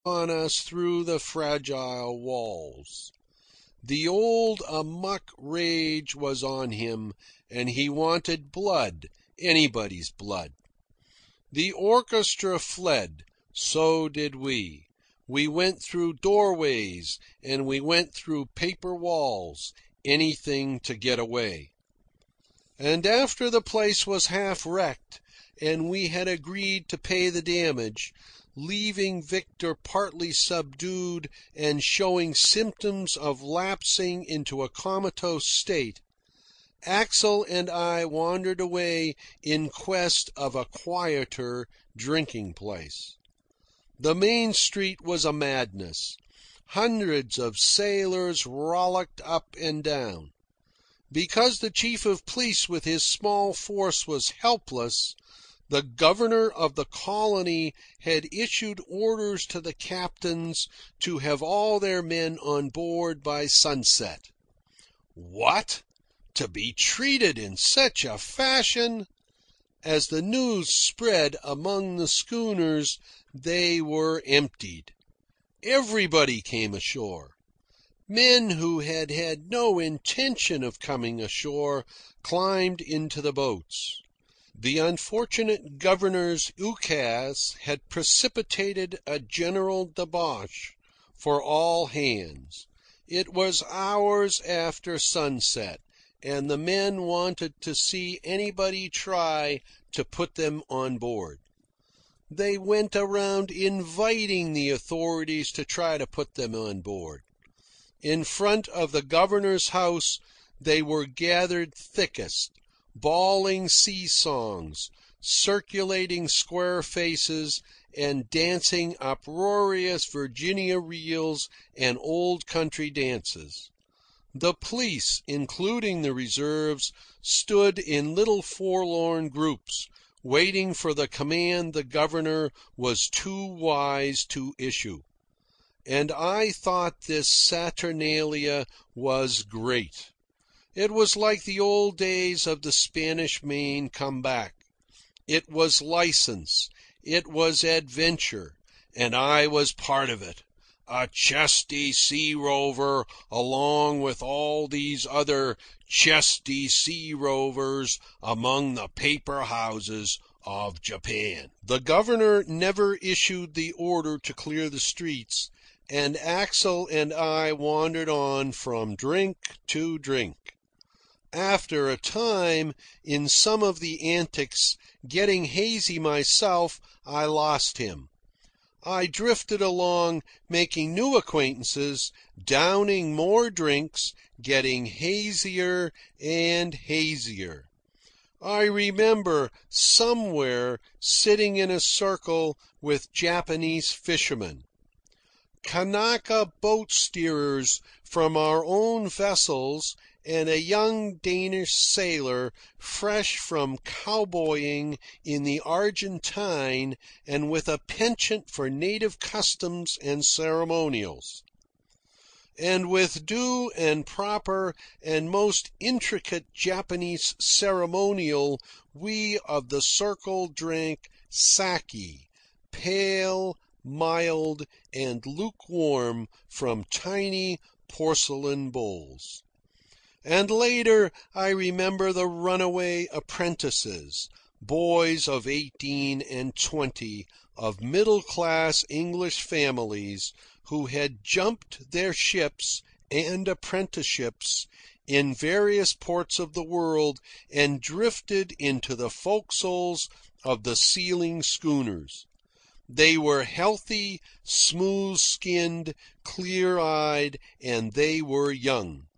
on us through the fragile walls. The old amok rage was on him, and he wanted blood, anybody's blood. The orchestra fled. So did we. We went through doorways, and we went through paper walls, anything to get away. And after the place was half wrecked, and we had agreed to pay the damage, leaving Victor partly subdued and showing symptoms of lapsing into a comatose state, Axel and I wandered away in quest of a quieter drinking place. The main street was a madness. Hundreds of sailors rollicked up and down. Because the chief of police with his small force was helpless, the governor of the colony had issued orders to the captains to have all their men on board by sunset. What? To be treated in such a fashion? As the news spread among the schooners, they were emptied. Everybody came ashore. Men who had had no intention of coming ashore climbed into the boats. The unfortunate governor's ukase had precipitated a general debauch for all hands. It was hours after sunset, and the men wanted to see anybody try to put them on board. They went around inviting the authorities to try to put them on board. In front of the governor's house, they were gathered thickest, bawling sea songs, circulating square faces, and dancing uproarious Virginia reels and old country dances. The police, including the reserves, stood in little forlorn groups, waiting for the command the governor was too wise to issue. And I thought this Saturnalia was great. It was like the old days of the Spanish Main come back. It was license. It was adventure. And I was part of it. A chesty sea rover along with all these other chesty sea rovers among the paper houses of Japan. The governor never issued the order to clear the streets, and Axel and I wandered on from drink to drink. After a time, in some of the antics, getting hazy myself, I lost him. I drifted along, making new acquaintances, downing more drinks, getting hazier and hazier. I remember somewhere sitting in a circle with Japanese fishermen. Kanaka boat steerers from our own vessels and a young Danish sailor fresh from cowboying in the Argentine and with a penchant for native customs and ceremonials. And with due and proper and most intricate Japanese ceremonial, we of the circle drank sake, pale, mild, and lukewarm from tiny porcelain bowls. And later I remember the runaway apprentices, boys of 18 and 20, of middle-class English families, who had jumped their ships and apprenticeships in various ports of the world and drifted into the forecastles of the sealing schooners. They were healthy, smooth-skinned, clear-eyed, and they were young.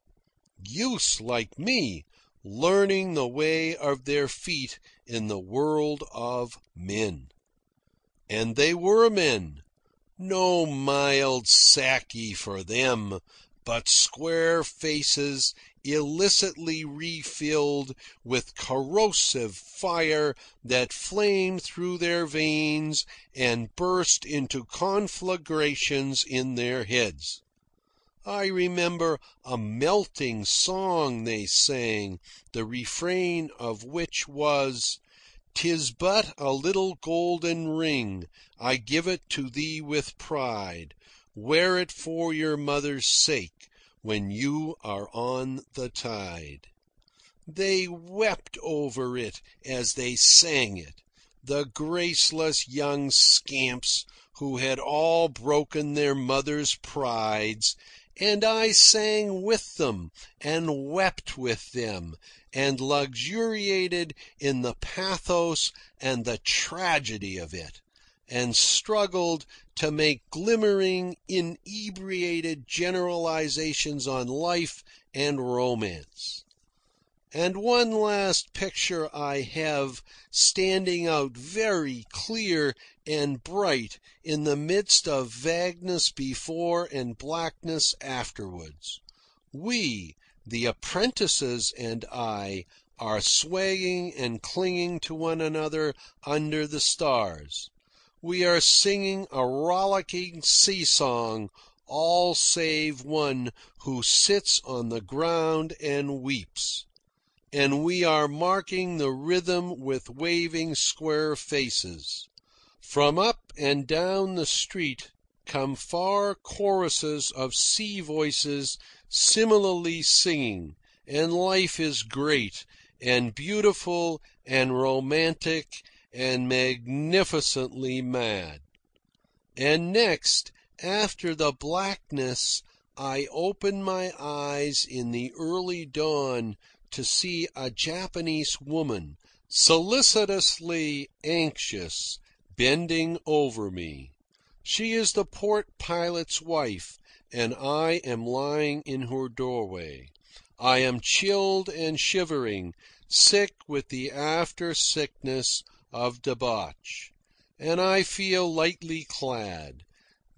Youths like me, learning the way of their feet in the world of men. And they were men. No mild sake for them, but square faces illicitly refilled with corrosive fire that flamed through their veins and burst into conflagrations in their heads. I remember a melting song they sang, the refrain of which was, 'Tis but a little golden ring. I give it to thee with pride. Wear it for your mother's sake when you are on the tide. They wept over it as they sang it, the graceless young scamps who had all broken their mother's prides, and I sang with them and wept with them and luxuriated in the pathos and the tragedy of it, and struggled to make glimmering, inebriated generalizations on life and romance. And one last picture I have standing out very clear and bright in the midst of vagueness before and blackness afterwards. We, the apprentices and I, are swaying and clinging to one another under the stars. We are singing a rollicking sea-song, all save one who sits on the ground and weeps. And we are marking the rhythm with waving square faces. From up and down the street come far choruses of sea voices similarly singing, and life is great and beautiful and romantic and magnificently mad. And next, after the blackness, I open my eyes in the early dawn to see a Japanese woman, solicitously anxious, bending over me. She is the port pilot's wife, and I am lying in her doorway. I am chilled and shivering, sick with the after-sickness of debauch, and I feel lightly clad.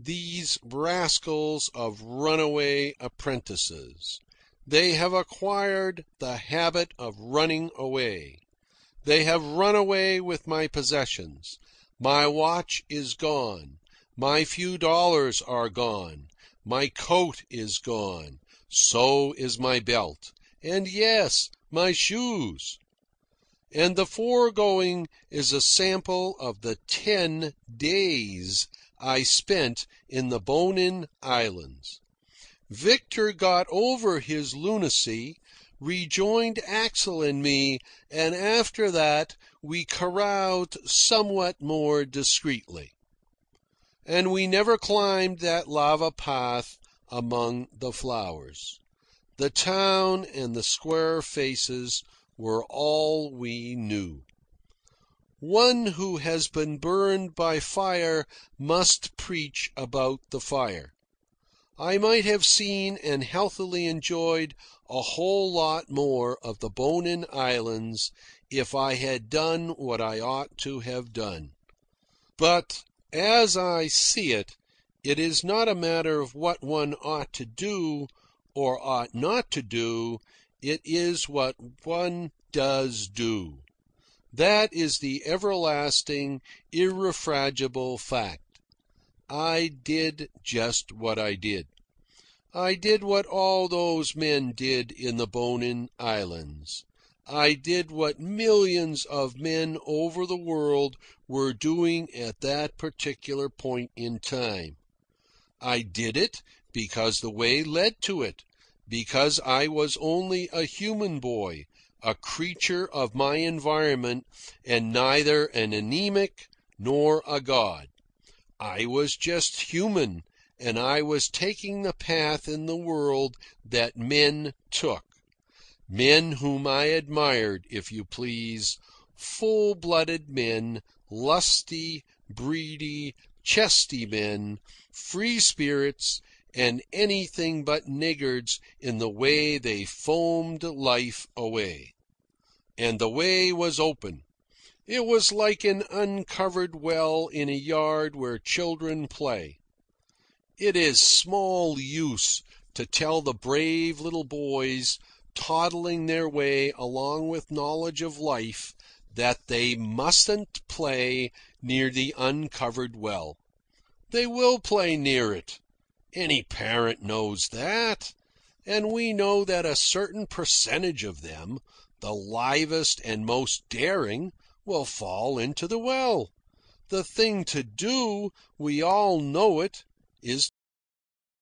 These rascals of runaway apprentices. They have acquired the habit of running away. They have run away with my possessions. My watch is gone. My few dollars are gone. My coat is gone. So is my belt. And yes, my shoes. And the foregoing is a sample of the 10 days I spent in the Bonin Islands. Victor got over his lunacy, rejoined Axel and me, and after that we caroused somewhat more discreetly. And we never climbed that lava path among the flowers. The town and the square faces were all we knew. One who has been burned by fire must preach about the fire. I might have seen and healthily enjoyed a whole lot more of the Bonin Islands if I had done what I ought to have done. But, as I see it, it is not a matter of what one ought to do or ought not to do. It is what one does do. That is the everlasting, irrefragable fact. I did just what I did. I did what all those men did in the Bonin Islands. I did what millions of men over the world were doing at that particular point in time. I did it because the way led to it, because I was only a human boy, a creature of my environment, and neither an anemic nor a god. I was just human, and I was taking the path in the world that men took. Men whom I admired, if you please, full-blooded men, lusty, breedy, chesty men, free spirits, and anything but niggards in the way they foamed life away. And the way was open. It was like an uncovered well in a yard where children play. It is small use to tell the brave little boys toddling their way along with knowledge of life that they mustn't play near the uncovered well. They will play near it. Any parent knows that. And we know that a certain percentage of them, the livest and most daring, Well, fall into the well. The thing to do, we all know it, is